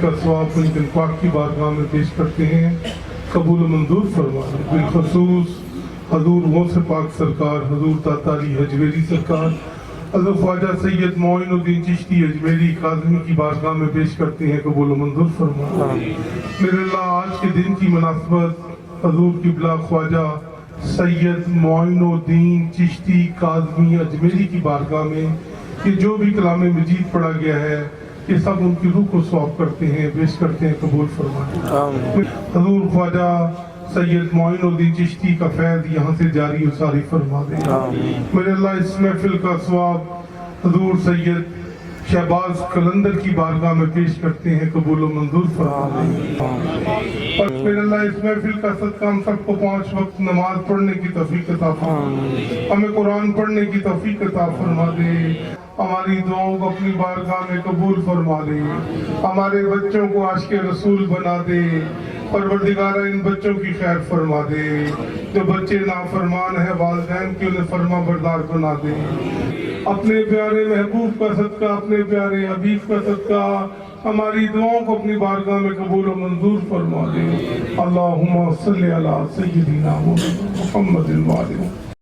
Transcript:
کا ثواب ان پاک کی بارگاہ میں پیش کرتے ہیں، قبول و منظور فرمائے۔ بالخصوص حضور غوث پاک سرکار، حضور داتا علی حجویری سرکار، حضرت خواجہ سید معین الدین چشتی اجمیری کاظمی کی بارگاہ میں پیش کرتے ہیں، قبول و منظور فرمائے۔ میرے اللہ، آج کے دن کی مناسبت حضور قبلہ خواجہ سید معین الدین چشتی کاظمی اجمیری کی بارگاہ میں کہ جو بھی کلام مجید پڑھا گیا ہے یہ سب ان کی روح کو ثواب کرتے ہیں، پیش کرتے ہیں، قبول فرمائے۔ حضور خواجہ سید معین الدین چشتی کا فیض یہاں سے جاری و ساری فرما دیں۔ میرے اللہ، اس محفل کا ثواب حضور سید شہباز قلندر کی بارگاہ میں پیش کرتے ہیں، قبول و منظور فرما دیں۔ اور میرے اللہ، اس محفل کا صدقہ ہم سب کو 5 وقت نماز پڑھنے کی توفیق عطا فرما دے، ہمیں قرآن پڑھنے کی توفیق عطا فرما دے، ہماری دعاؤں کو اپنی بارگاہ میں قبول فرما دے، ہمارے بچوں کو عاشق رسول بنا دے، پروردگارہ ان بچوں کی خیر فرما دے، جو بچے نافرمان ہیں والدین کی انہیں فرما بردار بنا دے، اپنے پیارے محبوب کا صدقہ، اپنے پیارے حبیب کا صدقہ ہماری دعاؤں کو اپنی بارگاہ میں قبول و منظور فرما دے۔ اللہم صلی علی سیدنا محمد وعلیہ